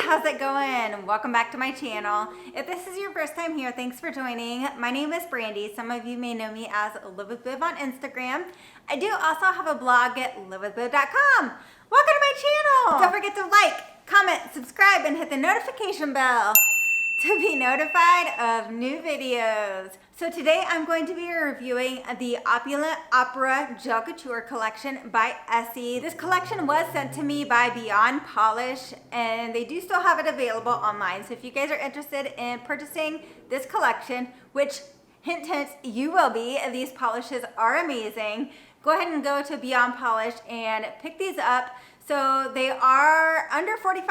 how's it going? Welcome back to my channel. If this is your first time here, thanks for joining. My name is Brandy. Some of you may know me as Live with Bib on Instagram. I do also have a blog at livewithbib.com. Welcome to my channel. Don't forget to like, comment, subscribe, and hit the notification bell to be notified of new videos. So today I'm going to be reviewing the Opulent Opera Gel Couture collection by Essie. This collection was sent to me by Beyond Polish and they do still have it available online. So if you guys are interested in purchasing this collection, which hint hint, you will be, these polishes are amazing. Go ahead and go to Beyond Polish and pick these up. So they are under $45,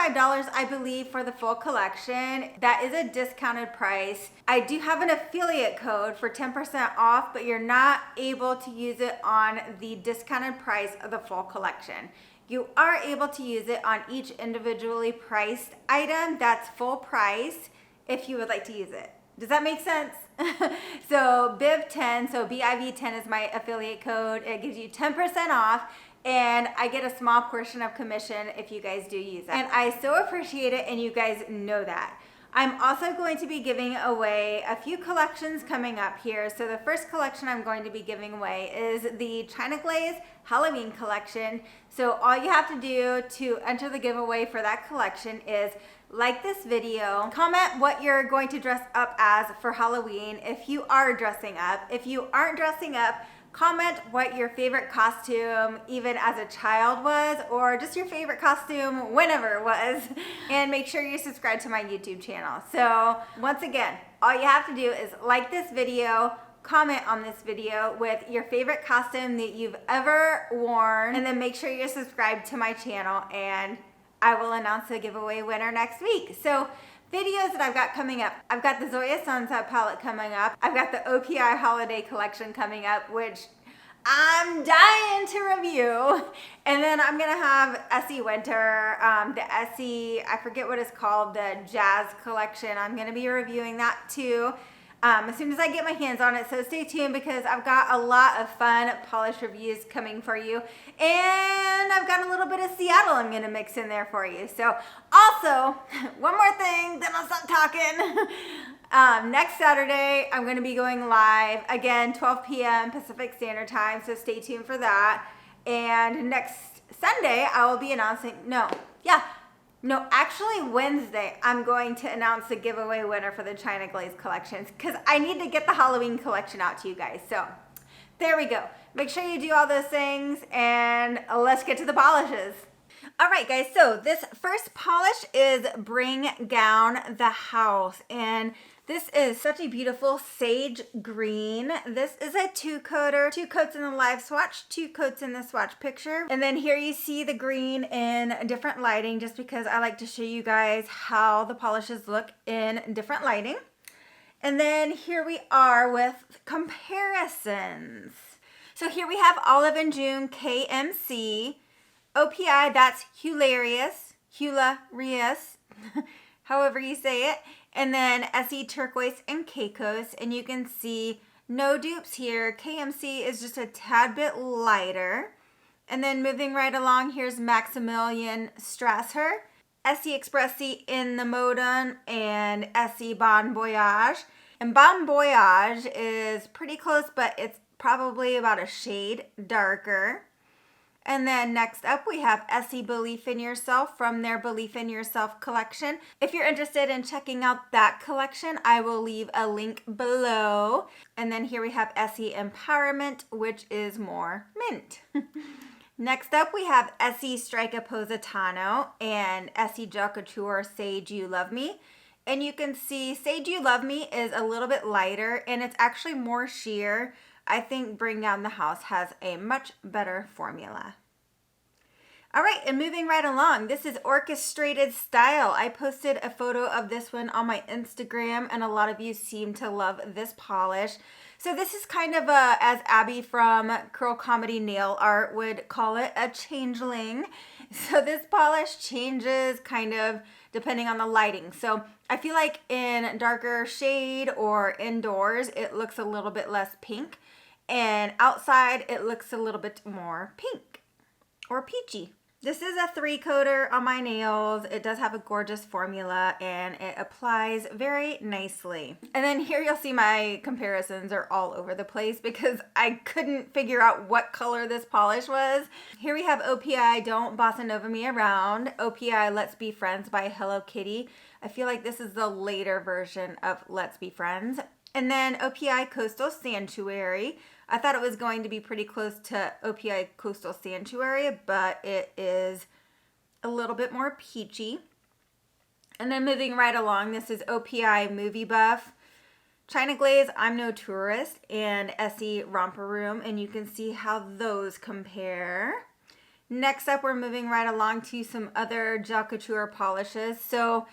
I believe, for the full collection. That is a discounted price. I do have an affiliate code for 10% off, but you're not able to use it on the discounted price of the full collection. You are able to use it on each individually priced item that's full price if you would like to use it. Does that make sense? So BIV10, so BIV10 is my affiliate code. It gives you 10% off. And I get a small portion of commission if you guys do use it. And I so appreciate it, and you guys know that. I'm also going to be giving away a few collections coming up here. So the first collection I'm going to be giving away is the China Glaze Halloween collection. So all you have to do to enter the giveaway for that collection is like this video, comment what you're going to dress up as for Halloween if you are dressing up. If you aren't dressing up, comment what your favorite costume, even as a child, was, or just your favorite costume whenever it was. And make sure you subscribe to my YouTube channel. So once again, all you have to do is like this video, comment on this video with your favorite costume that you've ever worn, and then make sure you're subscribed to my channel, and I will announce the giveaway winner next week. So videos that I've got coming up. I've got the Zoya Sunset palette coming up. I've got the OPI holiday collection coming up, which I'm dying to review. And then I'm gonna have Essie Winter, the Essie, I forget what it's called, the Jazz collection. I'm gonna be reviewing that too. As soon as I get my hands on it, so stay tuned because I've got a lot of fun polish reviews coming for you. And I've got a little bit of Seattle I'm gonna mix in there for you. So also, one more thing, then I'll stop talking. Next Saturday, I'm gonna be going live, again, 12 p.m. Pacific Standard Time, so stay tuned for that. And next Sunday, I will be announcing, actually Wednesday, I'm going to announce the giveaway winner for the China Glaze collections because I need to get the Halloween collection out to you guys. So there we go. Make sure you do all those things and let's get to the polishes. All right, guys, so this first polish is Bring Down the House, and this is such a beautiful sage green. This is a two-coater, 2 coats in the live swatch, 2 coats in the swatch picture. And then here you see the green in different lighting just because I like to show you guys how the polishes look in different lighting. And then here we are with comparisons. So here we have Olive&June KMC. OPI, that's Hilarious, however you say it. And then Essie Turquoise and Caicos, and you can see no dupes here. KMC is just a tad bit lighter. And then moving right along, here's Maximilian Strasser, Essie Expressi in the Modern, and Essie Bon Voyage. And Bon Voyage is pretty close, but it's probably about a shade darker. And then next up, we have Essie Belief in Yourself from their Belief in Yourself collection. If you're interested in checking out that collection, I will leave a link below. And then here we have Essie Empowerment, which is more mint. Next up, we have Essie Strike a Positano and Essie Gel Couture Say You Love Me. And you can see Say You Love Me is a little bit lighter and it's actually more sheer. I think Bring Down the House has a much better formula. All right, and moving right along, this is Orchestrated Style. I posted a photo of this one on my Instagram, and a lot of you seem to love this polish. So this is kind of as Abby from Curl Comedy Nail Art would call it, a changeling. So this polish changes kind of depending on the lighting. So I feel like in darker shade or indoors, it looks a little bit less pink. And outside, it looks a little bit more pink or peachy. This is a 3-coater on my nails. It does have a gorgeous formula and it applies very nicely. And then here you'll see my comparisons are all over the place because I couldn't figure out what color this polish was. Here we have OPI Don't Bossa Nova Me Around, OPI Let's Be Friends by Hello Kitty. I feel like this is the later version of Let's Be Friends. And then OPI Coastal Sanctuary. I thought it was going to be pretty close to OPI Coastal Sanctuary, but it is a little bit more peachy. And then moving right along, this is OPI Movie Buff, China Glaze I'm No Tourist, and Essie Romper Room, and you can see how those compare. Next up, we're moving right along to some other gel couture polishes. So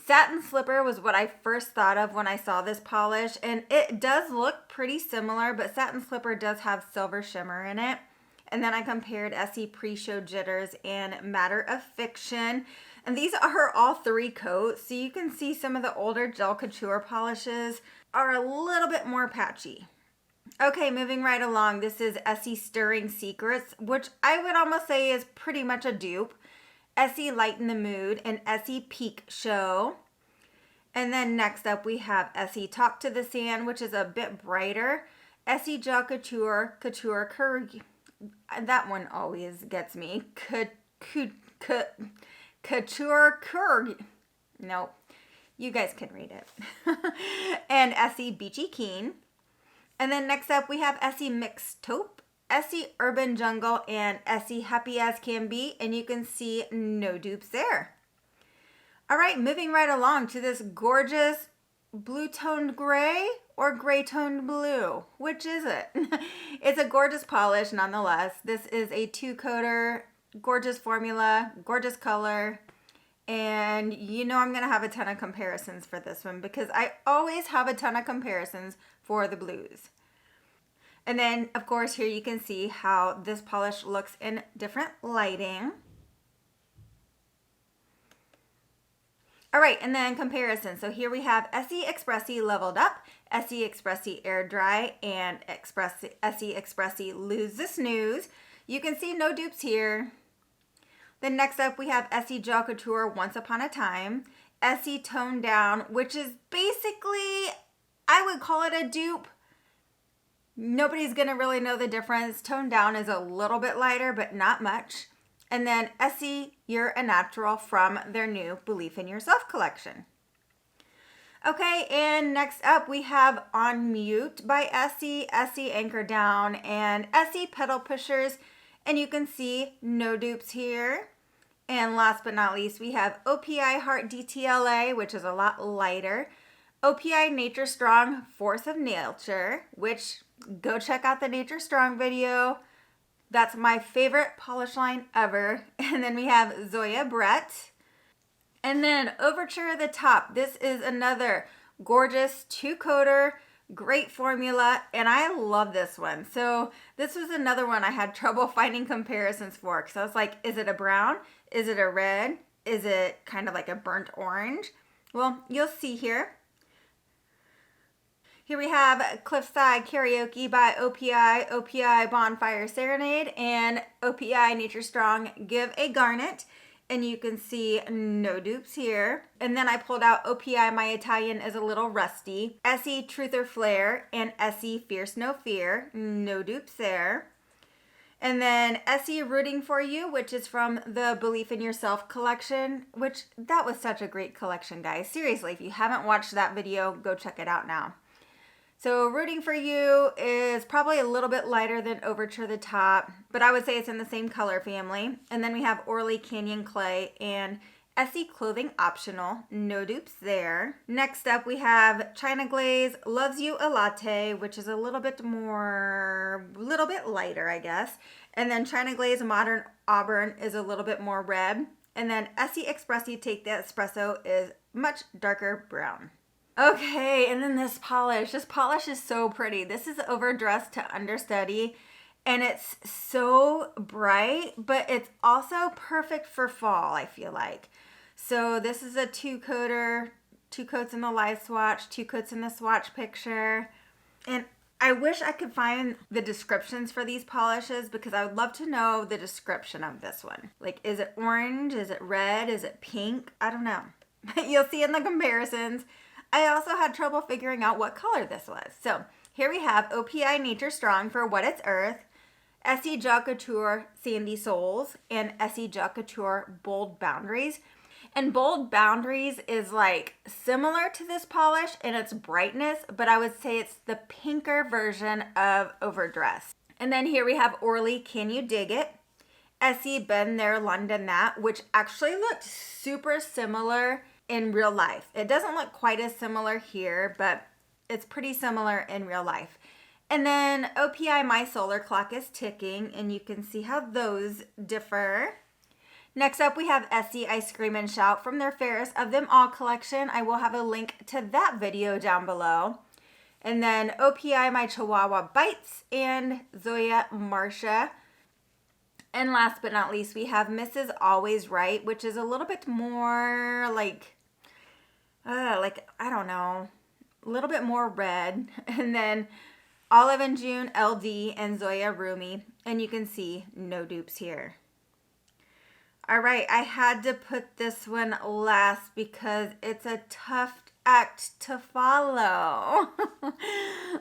Satin Slipper was what I first thought of when I saw this polish, and it does look pretty similar, but Satin Slipper does have silver shimmer in it. And then I compared Essie Pre-Show Jitters and Matter of Fiction, and these are all 3 coats, so you can see some of the older gel couture polishes are a little bit more patchy. Okay, moving right along, this is Essie Stirring Secrets, which I would almost say is pretty much a dupe. Essie Lighten the Mood, and Essie Peak Show. And then next up we have Essie Talk to the Sand, which is a bit brighter. Essie Gel Couture, Couture Curry. That one always gets me. Couture Curry. No, you guys can read it. And Essie Beachy Keen. And then next up we have Essie Mixed Taupe, Essie Urban Jungle, and Essie Happy As Can Be, and you can see no dupes there. All right, moving right along to this gorgeous blue-toned gray or gray-toned blue. Which is it? It's a gorgeous polish nonetheless. This is a 2-coater, gorgeous formula, gorgeous color, and you know I'm going to have a ton of comparisons for this one because I always have a ton of comparisons for the blues. And then, of course, here you can see how this polish looks in different lighting. All right, and then comparison. So here we have Essie Expressie Leveled Up, Essie Expressie Air Dry, and Essie Expressie Lose the Snooze. You can see no dupes here. Then next up, we have Essie Gel Couture Once Upon a Time, Essie Toned Down, which is basically, I would call it a dupe. Nobody's going to really know the difference. Toned Down is a little bit lighter, but not much. And then Essie, You're a Natural from their new Belief in Yourself collection. Okay, and next up we have On Mute by Essie, Essie Anchor Down, and Essie Pedal Pushers. And you can see no dupes here. And last but not least, we have OPI Heart DTLA, which is a lot lighter. OPI Nature Strong Force of Nature, which go check out the Nature Strong video. That's my favorite polish line ever. And then we have Zoya Brett. And then Overture the Top. This is another gorgeous 2-coater, great formula, and I love this one. So this was another one I had trouble finding comparisons for because I was like, is it a brown? Is it a red? Is it kind of like a burnt orange? Well, you'll see here. Here we have Cliffside Karaoke by OPI, OPI Bonfire Serenade, and OPI Nature Strong Give a Garnet. And you can see no dupes here. And then I pulled out OPI My Italian is a Little Rusty, Essie Truth or Flare, and Essie Fierce No Fear. No dupes there. And then Essie Rooting for You, which is from the Belief in Yourself collection, which that was such a great collection, guys. Seriously, if you haven't watched that video, go check it out now. So Rooting for You is probably a little bit lighter than Overture the Top, but I would say it's in the same color family. And then we have Orly Canyon Clay and Essie Clothing Optional. No dupes there. Next up we have China Glaze Loves You a Latte, which is a little bit lighter, I guess. And then China Glaze Modern Auburn is a little bit more red. And then Essie Expressie Take the Espresso is much darker brown. Okay, and then this polish. This polish is so pretty. This is Overdressed to Understudy, and it's so bright, but it's also perfect for fall, I feel like. So this is a 2-coater, 2 coats in the live swatch, 2 coats in the swatch picture. And I wish I could find the descriptions for these polishes because I would love to know the description of this one. Like, is it orange? Is it red? Is it pink? I don't know. You'll see in the comparisons. I also had trouble figuring out what color this was. So here we have OPI Nature Strong for What It's Earth, Essie Gel Couture Sandy Souls, and Essie Gel Couture Bold Boundaries. And Bold Boundaries is like similar to this polish in its brightness, but I would say it's the pinker version of Overdressed. And then here we have Orly Can You Dig It? Essie Been There London That, which actually looked super similar in real life. It doesn't look quite as similar here, but it's pretty similar in real life. And then OPI My Solar Clock is Ticking, and you can see how those differ. Next up, we have Essie I Scream and Shout from their Fairest of Them All collection. I will have a link to that video down below. And then OPI My Chihuahua Bites and Zoya Marcia. And last but not least, we have Mrs. Always Right, which is a little bit more like, I don't know, a little bit more red. And then Olive&June LD and Zoya Rumi. And you can see no dupes here. All right, I had to put this one last because it's a Tuft Act to follow.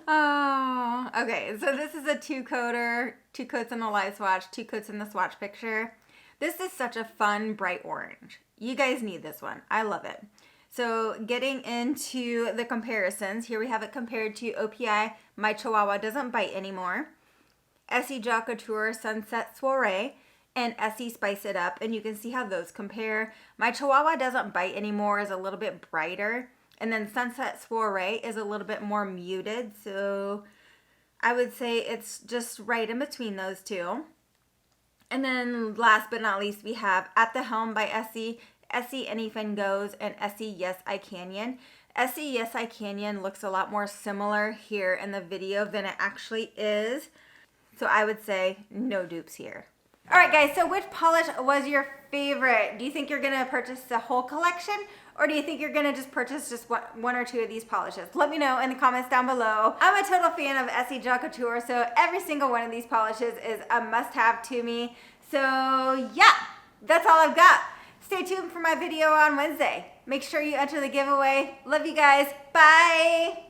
Oh, okay, so this is a two-coater, 2 coats in the live swatch, 2 coats in the swatch picture. This is such a fun, bright orange. You guys need this one. I love it. So getting into the comparisons, here we have it compared to OPI My Chihuahua Doesn't Bite Anymore, Essie Gel Couture Sunset Soiree, and Essie Spice It Up, and you can see how those compare. My Chihuahua Doesn't Bite Anymore is a little bit brighter, and then Sunset Soiree is a little bit more muted, so I would say it's just right in between those two. And then last but not least, we have At the Helm by Essie, Essie Anything Goes, and Essie Yes I Canyon. Essie Yes I Canyon looks a lot more similar here in the video than it actually is, so I would say no dupes here. All right, guys, so which polish was your favorite? Do you think you're gonna purchase the whole collection, or do you think you're gonna just purchase just one or two of these polishes? Let me know in the comments down below. I'm a total fan of Essie Gel Couture, so every single one of these polishes is a must-have to me. So yeah, that's all I've got. Stay tuned for my video on Wednesday. Make sure you enter the giveaway. Love you guys, bye.